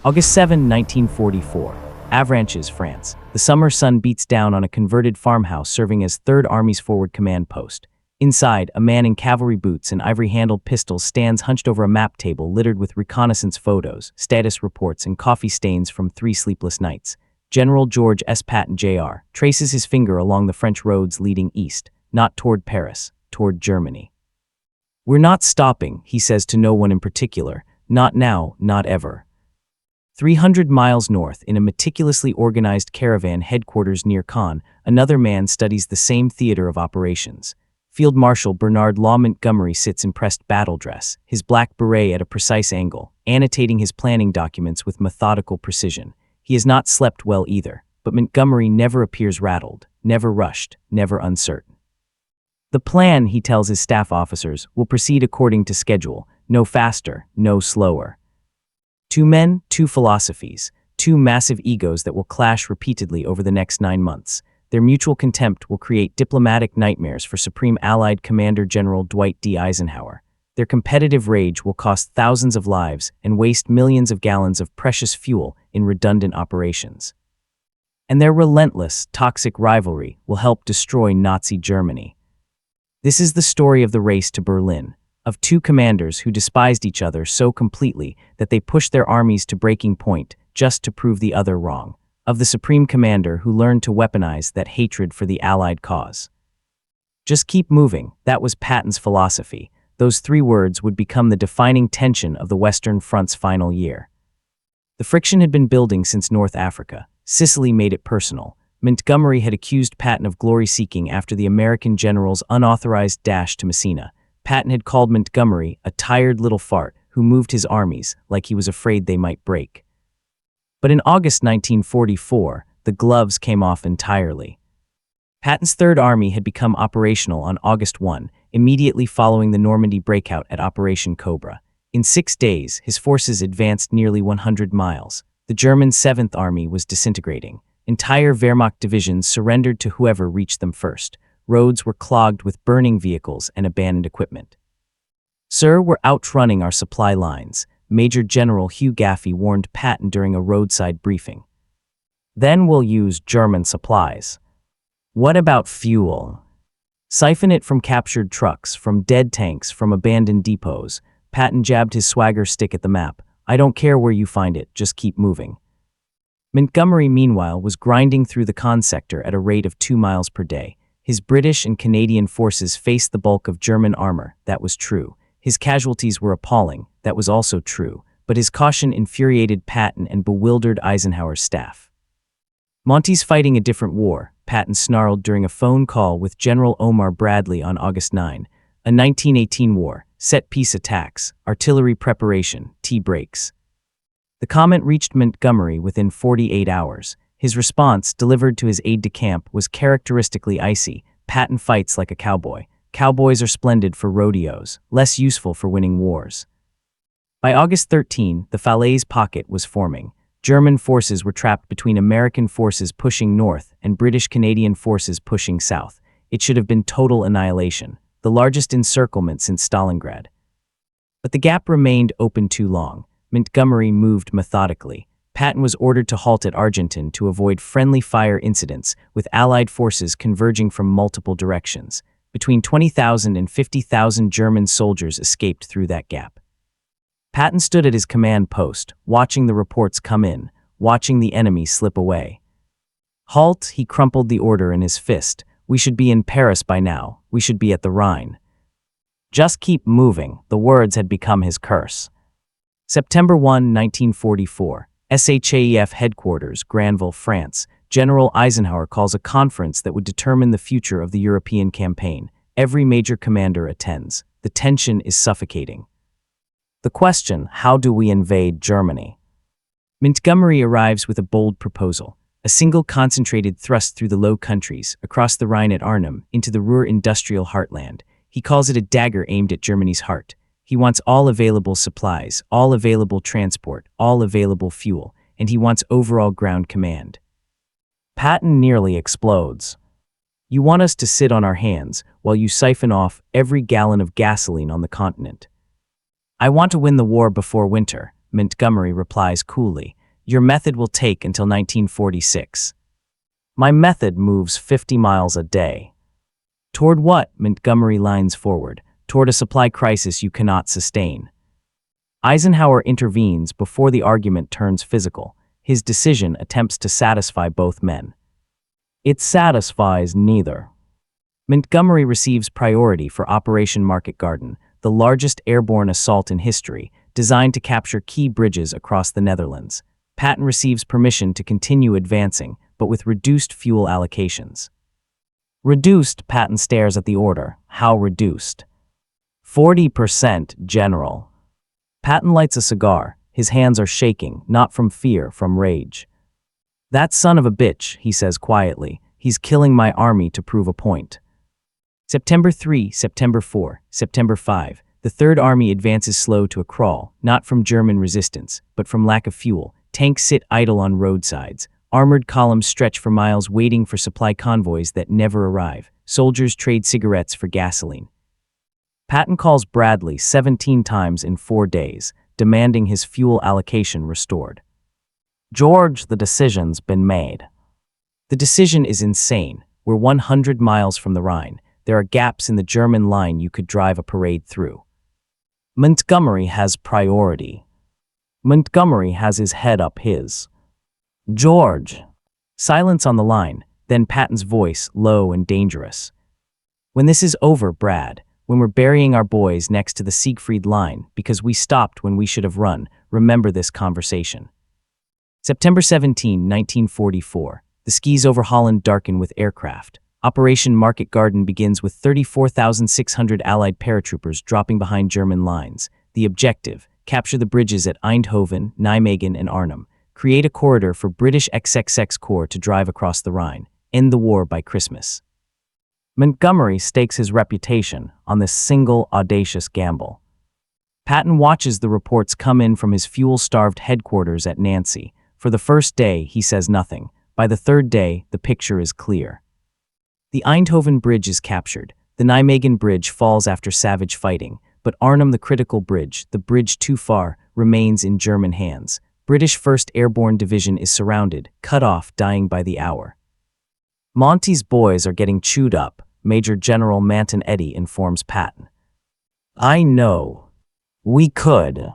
August 7, 1944. Avranches, France. The summer sun beats down on a converted farmhouse serving as 3rd Army's forward command post. Inside, a man in cavalry boots and ivory-handled pistols stands hunched over a map table littered with reconnaissance photos, status reports, and coffee stains from 3 sleepless nights. General George S. Patton, Jr., traces his finger along the French roads leading east, not toward Paris, toward Germany. "We're not stopping," he says to no one in particular. "Not now, not ever." 300 miles north, in a meticulously organized caravan headquarters near Caen, another man studies the same theater of operations. Field Marshal Bernard Law Montgomery sits in pressed battle dress, his black beret at a precise angle, annotating his planning documents with methodical precision. He has not slept well either, but Montgomery never appears rattled, never rushed, never uncertain. The plan, he tells his staff officers, will proceed according to schedule, no faster, no slower. 2 men, 2 philosophies, 2 massive egos that will clash repeatedly over the next 9 months. Their mutual contempt will create diplomatic nightmares for Supreme Allied Commander General Dwight D. Eisenhower. Their competitive rage will cost thousands of lives and waste millions of gallons of precious fuel in redundant operations. And their relentless, toxic rivalry will help destroy Nazi Germany. This is the story of the race to Berlin, of 2 commanders who despised each other so completely that they pushed their armies to breaking point just to prove the other wrong, of the Supreme Commander who learned to weaponize that hatred for the Allied cause. Just keep moving, that was Patton's philosophy. Those 3 words would become the defining tension of the Western Front's final year. The friction had been building since North Africa. Sicily made it personal. Montgomery had accused Patton of glory-seeking after the American general's unauthorized dash to Messina. Patton had called Montgomery a tired little fart who moved his armies like he was afraid they might break. But in August 1944, the gloves came off entirely. Patton's 3rd Army had become operational on August 1, immediately following the Normandy breakout at Operation Cobra. In 6 days, his forces advanced nearly 100 miles. The German 7th Army was disintegrating. Entire Wehrmacht divisions surrendered to whoever reached them first. Roads were clogged with burning vehicles and abandoned equipment. "Sir, we're outrunning our supply lines," Major General Hugh Gaffey warned Patton during a roadside briefing. "Then we'll use German supplies." "What about fuel?" "Siphon it from captured trucks, from dead tanks, from abandoned depots." Patton jabbed his swagger stick at the map. "I don't care where you find it, just keep moving." Montgomery, meanwhile, was grinding through the Caen sector at a rate of 2 miles per day. His British and Canadian forces faced the bulk of German armor, that was true. His casualties were appalling, that was also true, but his caution infuriated Patton and bewildered Eisenhower's staff. "Monty's fighting a different war," Patton snarled during a phone call with General Omar Bradley on August 9. "A 1918 war, set-piece attacks, artillery preparation, tea breaks." The comment reached Montgomery within 48 hours. His response, delivered to his aide-de-camp, was characteristically icy. "Patton fights like a cowboy. Cowboys are splendid for rodeos, less useful for winning wars." By August 13, the Falaise Pocket was forming. German forces were trapped between American forces pushing north and British-Canadian forces pushing south. It should have been total annihilation, the largest encirclement since Stalingrad. But the gap remained open too long. Montgomery moved methodically. Patton was ordered to halt at Argenton to avoid friendly fire incidents, with Allied forces converging from multiple directions. Between 20,000 and 50,000 German soldiers escaped through that gap. Patton stood at his command post, watching the reports come in, watching the enemy slip away. "Halt," he crumpled the order in his fist. "We should be in Paris by now. We should be at the Rhine." "Just keep moving," the words had become his curse. September 1, 1944. SHAEF headquarters, Granville, France. General Eisenhower calls a conference that would determine the future of the European campaign. Every major commander attends. The tension is suffocating. The question, how do we invade Germany? Montgomery arrives with a bold proposal. A single concentrated thrust through the Low Countries, across the Rhine at Arnhem, into the Ruhr industrial heartland. He calls it a dagger aimed at Germany's heart. He wants all available supplies, all available transport, all available fuel, and he wants overall ground command. Patton nearly explodes. "You want us to sit on our hands while you siphon off every gallon of gasoline on the continent." "I want to win the war before winter," Montgomery replies coolly. Your method will take until 1946. My method moves 50 miles a day. Toward what? Montgomery lines forward. Toward a supply crisis you cannot sustain. Eisenhower intervenes before the argument turns physical. His decision attempts to satisfy both men. It satisfies neither. Montgomery receives priority for Operation Market Garden, the largest airborne assault in history, designed to capture key bridges across the Netherlands. Patton receives permission to continue advancing, but with reduced fuel allocations. Reduced, Patton stares at the order. How reduced? 40%, General. Patton lights a cigar. His hands are shaking, not from fear, from rage. That son of a bitch, he says quietly. He's killing my army to prove a point. September 3, September 4, September 5. The Third Army advances slow to a crawl, not from German resistance, but from lack of fuel. Tanks sit idle on roadsides. Armored columns stretch for miles waiting for supply convoys that never arrive. Soldiers trade cigarettes for gasoline. Patton calls Bradley 17 times in 4 days, demanding his fuel allocation restored. George, the decision's been made. The decision is insane. We're 100 miles from the Rhine. There are gaps in the German line you could drive a parade through. Montgomery has priority. Montgomery has his head up his. George. Silence on the line, then Patton's voice, low and dangerous. When this is over, Brad, when we're burying our boys next to the Siegfried line because we stopped when we should have run, remember this conversation. September 17, 1944. The skies over Holland darken with aircraft. Operation Market Garden begins with 34,600 Allied paratroopers dropping behind German lines. The objective: capture the bridges at Eindhoven, Nijmegen, and Arnhem. Create a corridor for British XXX Corps to drive across the Rhine. End the war by Christmas. Montgomery stakes his reputation on this single, audacious gamble. Patton watches the reports come in from his fuel-starved headquarters at Nancy. For the first day, he says nothing. By the third day, the picture is clear. The Eindhoven Bridge is captured. The Nijmegen Bridge falls after savage fighting, but Arnhem, the critical bridge, the bridge too far, remains in German hands. British 1st Airborne Division is surrounded, cut off, dying by the hour. Monty's boys are getting chewed up, Major General Manton Eddy informs Patton. I know. We could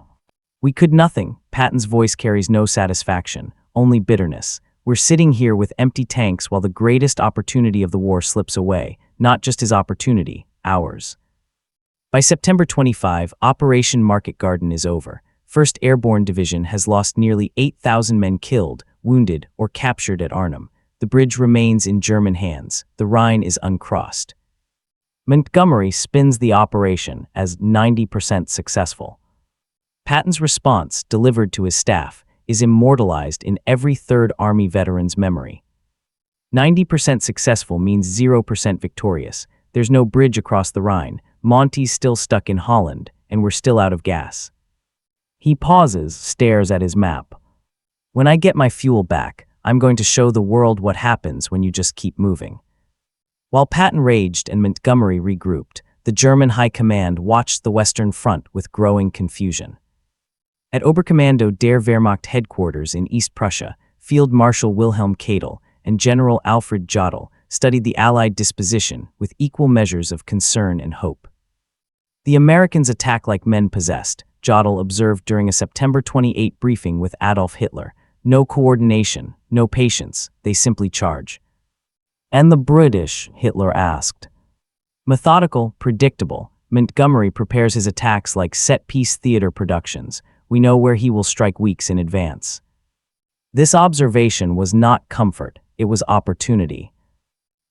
nothing. Patton's voice carries no satisfaction, only bitterness. We're sitting here with empty tanks while the greatest opportunity of the war slips away, not just his opportunity, ours. By September 25, Operation Market Garden is over. 1st Airborne Division has lost nearly 8,000 men killed, wounded, or captured at Arnhem. The bridge remains in German hands. The Rhine is uncrossed. Montgomery spins the operation as 90% successful. Patton's response, delivered to his staff, is immortalized in every Third Army veteran's memory. 90% successful means 0% victorious. There's no bridge across the Rhine. Monty's still stuck in Holland, and we're still out of gas. He pauses, stares at his map. When I get my fuel back, I'm going to show the world what happens when you just keep moving. While Patton raged and Montgomery regrouped, the German High Command watched the Western Front with growing confusion. At Oberkommando der Wehrmacht headquarters in East Prussia, Field Marshal Wilhelm Keitel and General Alfred Jodl studied the Allied disposition with equal measures of concern and hope. The Americans attack like men possessed, Jodl observed during a September 28 briefing with Adolf Hitler. No coordination, no patience, they simply charge. And the British? Hitler asked. Methodical, predictable, Montgomery prepares his attacks like set-piece theater productions. We know where he will strike weeks in advance. This observation was not comfort, it was opportunity.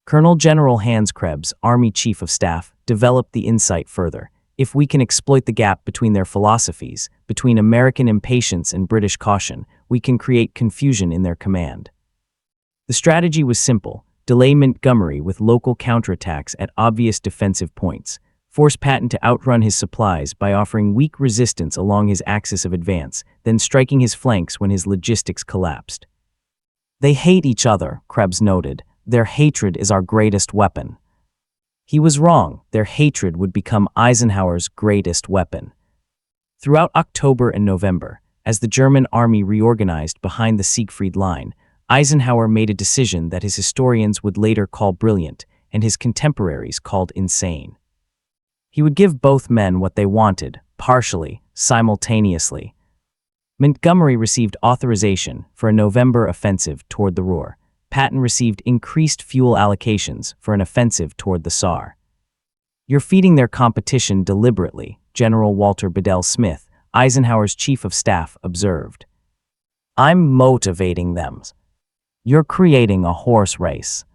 Colonel General Hans Krebs, Army Chief of Staff, developed the insight further. If we can exploit the gap between their philosophies, between American impatience and British caution, we can create confusion in their command. The strategy was simple: delay Montgomery with local counterattacks at obvious defensive points, force Patton to outrun his supplies by offering weak resistance along his axis of advance, then striking his flanks when his logistics collapsed. They hate each other, Krebs noted. Their hatred is our greatest weapon. He was wrong. Their hatred would become Eisenhower's greatest weapon. Throughout October and November, as the German army reorganized behind the Siegfried Line, Eisenhower made a decision that his historians would later call brilliant and his contemporaries called insane. He would give both men what they wanted, partially, simultaneously. Montgomery received authorization for a November offensive toward the Ruhr. Patton received increased fuel allocations for an offensive toward the Saar. "You're feeding their competition deliberately," General Walter Bedell Smith, Eisenhower's chief of staff, observed. "I'm motivating them. You're creating a horse race."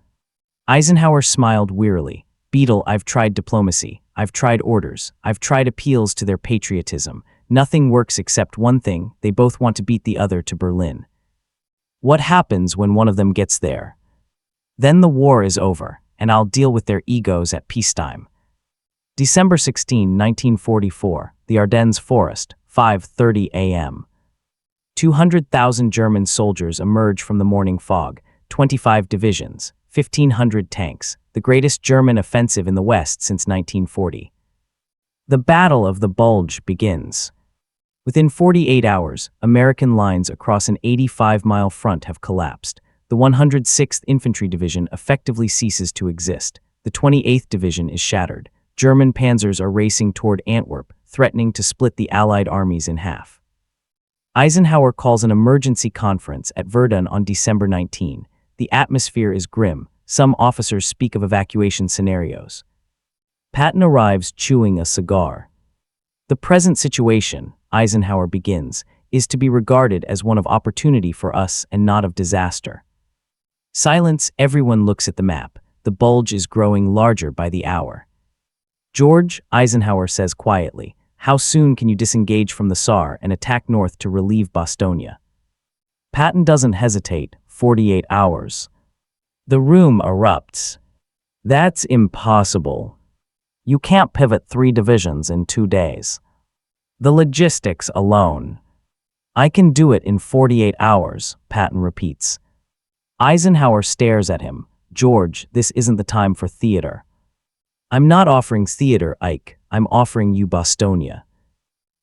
Eisenhower smiled wearily. "Beadle, I've tried diplomacy. I've tried orders. I've tried appeals to their patriotism. Nothing works except one thing: they both want to beat the other to Berlin. What happens when one of them gets there? Then the war is over, and I'll deal with their egos at peacetime." December 16, 1944, the Ardennes Forest, 5:30 a.m. 200,000 German soldiers emerge from the morning fog, 25 divisions, 1,500 tanks, the greatest German offensive in the West since 1940. The Battle of the Bulge begins. Within 48 hours, American lines across an 85-mile front have collapsed. The 106th Infantry Division effectively ceases to exist. The 28th Division is shattered. German panzers are racing toward Antwerp, threatening to split the Allied armies in half. Eisenhower calls an emergency conference at Verdun on December 19. The atmosphere is grim. Some officers speak of evacuation scenarios. Patton arrives chewing a cigar. "The present situation," Eisenhower begins, "is to be regarded as one of opportunity for us and not of disaster." Silence. Everyone looks at the map. The bulge is growing larger by the hour. "George," Eisenhower says quietly, "how soon can you disengage from the Saar and attack north to relieve Bastogne?" Patton doesn't hesitate. 48 hours. The room erupts. "That's impossible. You can't pivot 3 divisions in 2 days. The logistics alone." "I can do it in 48 hours, Patton repeats. Eisenhower stares at him. "George, this isn't the time for theater." "I'm not offering theater, Ike. I'm offering you Bastogne.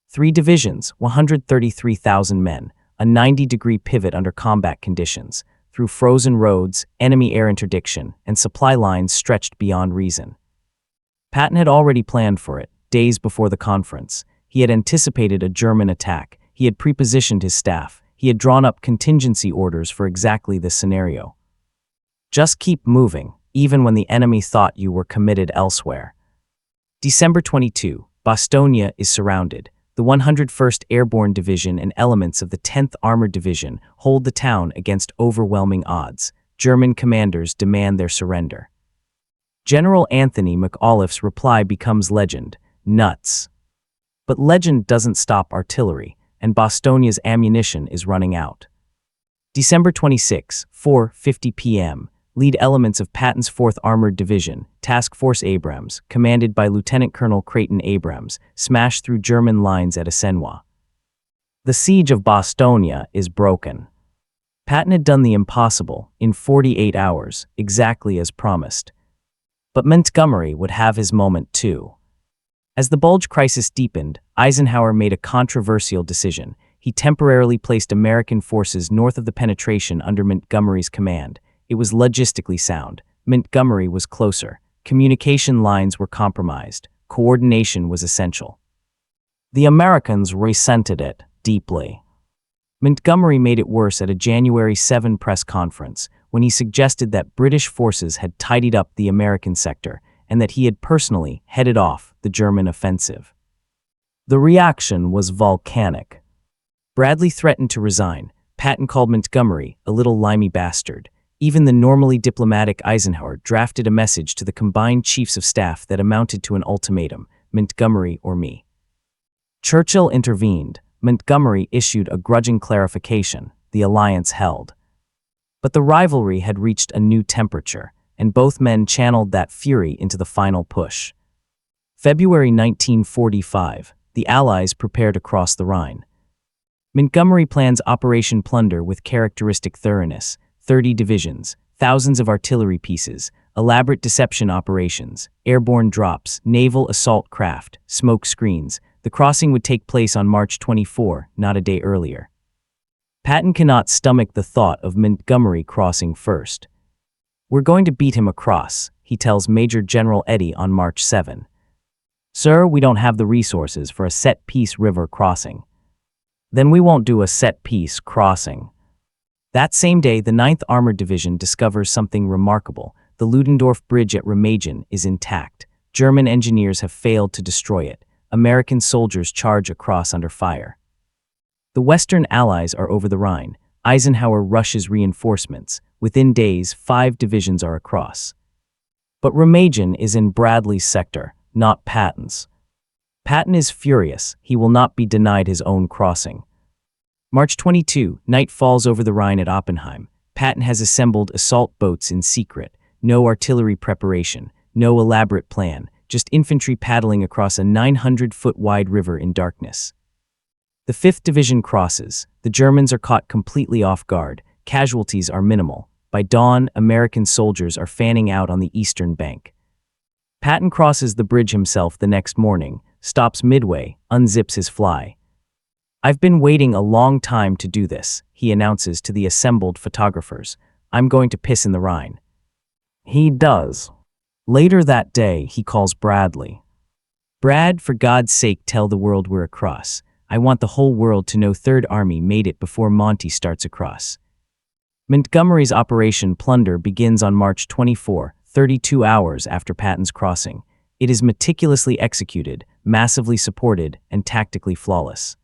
3 divisions, 133,000 men, a 90-degree pivot under combat conditions, through frozen roads, enemy air interdiction, and supply lines stretched beyond reason." Patton had already planned for it, days before the conference. He had anticipated a German attack. He had prepositioned his staff. He had drawn up contingency orders for exactly this scenario. "Just keep moving, even when the enemy thought you were committed elsewhere." December 22, Bastogne is surrounded. The 101st Airborne Division and elements of the 10th Armored Division hold the town against overwhelming odds. German commanders demand their surrender. General Anthony McAuliffe's reply becomes legend: "Nuts." But legend doesn't stop artillery, and Bastogne's ammunition is running out. December 26, 4:50 p.m., lead elements of Patton's 4th Armored Division, Task Force Abrams, commanded by Lieutenant Colonel Creighton Abrams, smash through German lines at Assenois. The siege of Bastogne is broken. Patton had done the impossible in 48 hours, exactly as promised. But Montgomery would have his moment too. As the Bulge crisis deepened, Eisenhower made a controversial decision. He temporarily placed American forces north of the penetration under Montgomery's command. It was logistically sound. Montgomery was closer. Communication lines were compromised. Coordination was essential. The Americans resented it deeply. Montgomery made it worse at a January 7 press conference, when he suggested that British forces had tidied up the American sector and that he had personally headed off the German offensive. The reaction was volcanic. Bradley threatened to resign. Patton called Montgomery a little limey bastard. Even the normally diplomatic Eisenhower drafted a message to the combined chiefs of staff that amounted to an ultimatum: Montgomery or me. Churchill intervened. Montgomery issued a grudging clarification. The alliance held. But the rivalry had reached a new temperature, and both men channeled that fury into the final push. February 1945, the Allies prepare to cross the Rhine. Montgomery plans Operation Plunder with characteristic thoroughness: 30 divisions, thousands of artillery pieces, elaborate deception operations, airborne drops, naval assault craft, smoke screens. The crossing would take place on March 24, not a day earlier. Patton cannot stomach the thought of Montgomery crossing first. "We're going to beat him across," he tells Major General Eddy on March 7. "Sir, we don't have the resources for a set-piece river crossing." "Then we won't do a set-piece crossing." That same day, the 9th Armored Division discovers something remarkable. The Ludendorff Bridge at Remagen is intact. German engineers have failed to destroy it. American soldiers charge across under fire. The Western Allies are over the Rhine. Eisenhower rushes reinforcements. Within days, 5 divisions are across. But Remagen is in Bradley's sector, not Patton's. Patton is furious. He will not be denied his own crossing. March 22, night falls over the Rhine at Oppenheim. Patton has assembled assault boats in secret. No artillery preparation, no elaborate plan, just infantry paddling across a 900-foot-wide river in darkness. The 5th Division crosses. The Germans are caught completely off guard. Casualties are minimal. By dawn, American soldiers are fanning out on the eastern bank. Patton crosses the bridge himself the next morning, stops midway, unzips his fly. "I've been waiting a long time to do this," he announces to the assembled photographers. "I'm going to piss in the Rhine." He does. Later that day, he calls Bradley. "Brad, for God's sake, tell the world we're across. I want the whole world to know 3rd Army made it before Monty starts across." Montgomery's Operation Plunder begins on March 24, 32 hours after Patton's crossing. It is meticulously executed, massively supported, and tactically flawless.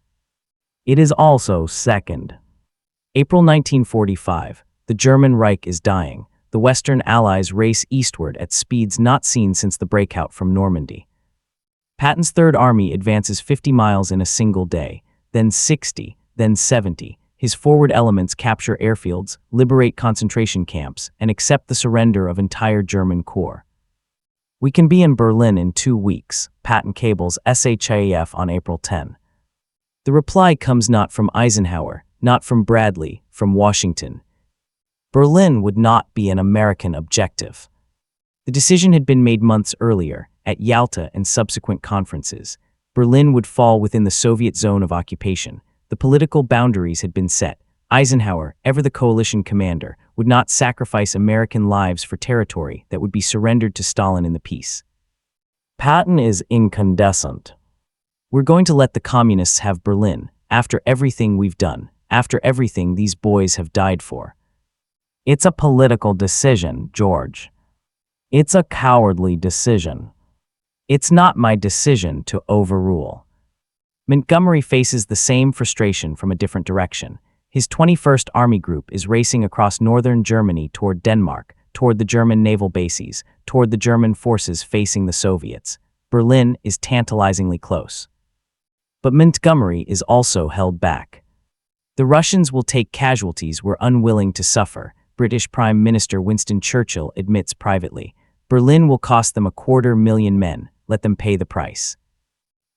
It is also second. April 1945. The German Reich is dying. The Western Allies race eastward at speeds not seen since the breakout from Normandy. Patton's 3rd Army advances 50 miles in a single day, then 60, then 70. His forward elements capture airfields, liberate concentration camps, and accept the surrender of entire German corps. "We can be in Berlin in 2 weeks, Patton cables SHAF on April 10. The reply comes not from Eisenhower, not from Bradley, from Washington. Berlin would not be an American objective. The decision had been made months earlier, at Yalta and subsequent conferences. Berlin would fall within the Soviet zone of occupation. The political boundaries had been set. Eisenhower, ever the coalition commander, would not sacrifice American lives for territory that would be surrendered to Stalin in the peace. Patton is incandescent. "We're going to let the communists have Berlin, after everything we've done, after everything these boys have died for." It's a political decision, George. It's a cowardly decision. It's not my decision to overrule. Montgomery faces the same frustration from a different direction. His 21st Army Group is racing across northern Germany toward Denmark, toward the German naval bases, toward the German forces facing the Soviets. Berlin is tantalizingly close. But Montgomery is also held back. "The Russians will take casualties we're unwilling to suffer," British Prime Minister Winston Churchill admits privately. "Berlin will cost them 250,000 men. Let them pay the price."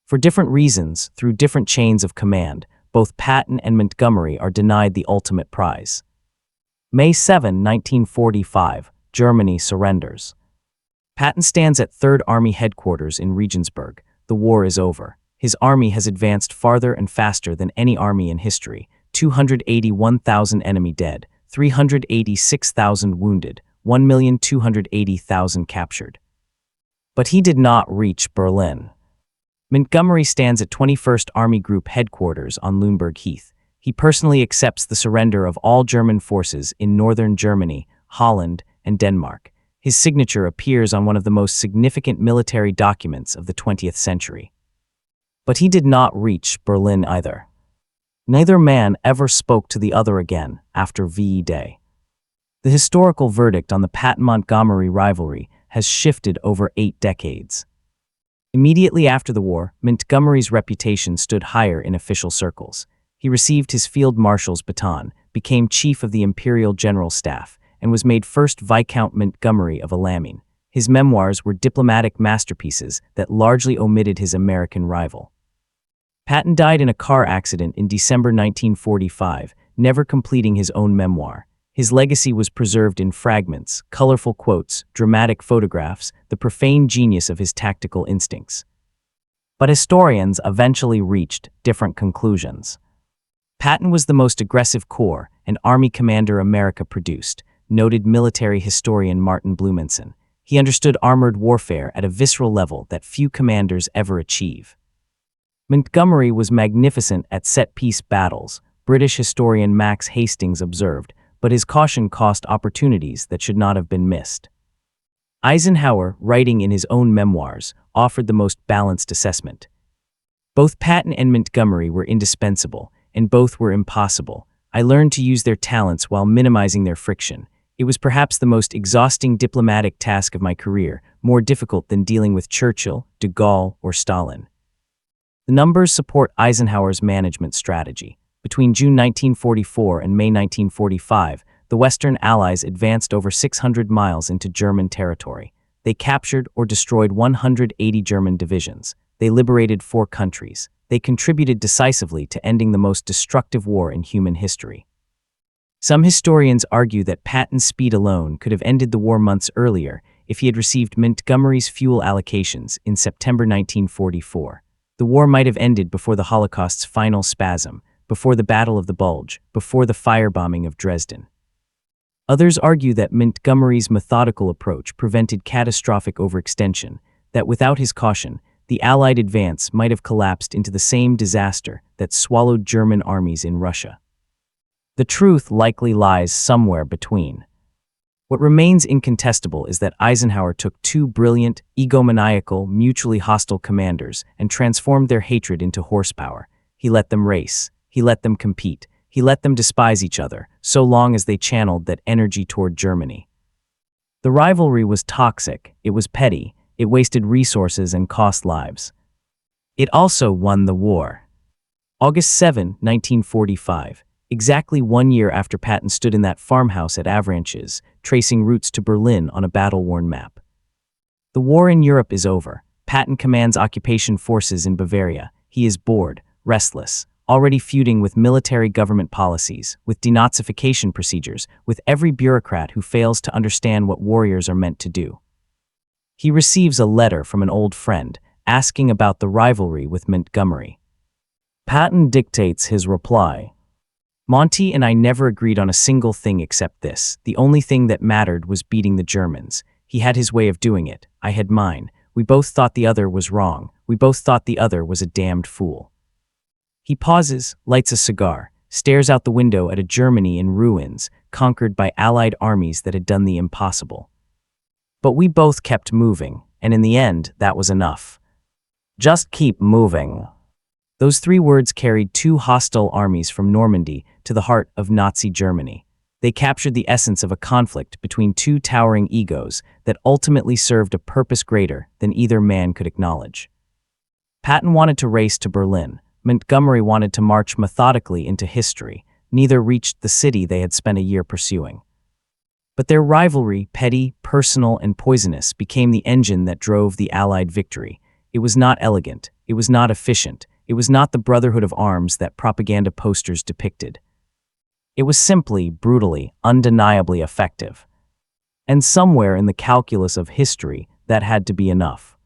For different reasons, through different chains of command, both Patton and Montgomery are denied the ultimate prize. May 7, 1945, Germany surrenders. Patton stands at 3rd Army headquarters in Regensburg. The war is over. His army has advanced farther and faster than any army in history. 281,000 enemy dead, 386,000 wounded, 1,280,000 captured. But he did not reach Berlin. Montgomery stands at 21st Army Group headquarters on Lüneburg Heath. He personally accepts the surrender of all German forces in northern Germany, Holland, and Denmark. His signature appears on one of the most significant military documents of the 20th century. But he did not reach Berlin either. Neither man ever spoke to the other again after VE Day. The historical verdict on the Patton-Montgomery rivalry has shifted over 8 decades. Immediately after the war, Montgomery's reputation stood higher in official circles. He received his field marshal's baton, became chief of the Imperial General Staff, and was made first Viscount Montgomery of Alamein. His memoirs were diplomatic masterpieces that largely omitted his American rival. Patton died in a car accident in December 1945, never completing his own memoir. His legacy was preserved in fragments, colorful quotes, dramatic photographs, the profane genius of his tactical instincts. But historians eventually reached different conclusions. Patton was the most aggressive corps and army commander America produced, noted military historian Martin Blumenson. He understood armored warfare at a visceral level that few commanders ever achieve. Montgomery was magnificent at set-piece battles, British historian Max Hastings observed, but his caution cost opportunities that should not have been missed. Eisenhower, writing in his own memoirs, offered the most balanced assessment. Both Patton and Montgomery were indispensable, and both were impossible. I learned to use their talents while minimizing their friction. It was perhaps the most exhausting diplomatic task of my career, more difficult than dealing with Churchill, de Gaulle, or Stalin. The numbers support Eisenhower's management strategy. Between June 1944 and May 1945, the Western Allies advanced over 600 miles into German territory. They captured or destroyed 180 German divisions. They liberated 4 countries. They contributed decisively to ending the most destructive war in human history. Some historians argue that Patton's speed alone could have ended the war months earlier if he had received Montgomery's fuel allocations in September 1944. The war might have ended before the Holocaust's final spasm, before the Battle of the Bulge, before the firebombing of Dresden. Others argue that Montgomery's methodical approach prevented catastrophic overextension, that without his caution, the Allied advance might have collapsed into the same disaster that swallowed German armies in Russia. The truth likely lies somewhere between. What remains incontestable is that Eisenhower took 2 brilliant, egomaniacal, mutually hostile commanders and transformed their hatred into horsepower. He let them race. He let them compete. He let them despise each other, so long as they channeled that energy toward Germany. The rivalry was toxic, it was petty, it wasted resources and cost lives. It also won the war. August 7, 1945, exactly 1 year after Patton stood in that farmhouse at Avranches, tracing routes to Berlin on a battle-worn map. The war in Europe is over. Patton commands occupation forces in Bavaria. He is bored, restless, already feuding with military government policies, with denazification procedures, with every bureaucrat who fails to understand what warriors are meant to do. He receives a letter from an old friend, asking about the rivalry with Montgomery. Patton dictates his reply. Monty and I never agreed on a single thing except this. The only thing that mattered was beating the Germans. He had his way of doing it. I had mine. We both thought the other was wrong. We both thought the other was a damned fool. He pauses, lights a cigar, stares out the window at a Germany in ruins, conquered by Allied armies that had done the impossible. But we both kept moving, and in the end, that was enough. Just keep moving. Those 3 words carried 2 hostile armies from Normandy to the heart of Nazi Germany. They captured the essence of a conflict between 2 towering egos that ultimately served a purpose greater than either man could acknowledge. Patton wanted to race to Berlin. Montgomery wanted to march methodically into history. Neither reached the city they had spent a year pursuing. But their rivalry, petty, personal, and poisonous, became the engine that drove the Allied victory. It was not elegant. It was not efficient. It was not the brotherhood of arms that propaganda posters depicted. It was simply, brutally, undeniably effective. And somewhere in the calculus of history, that had to be enough.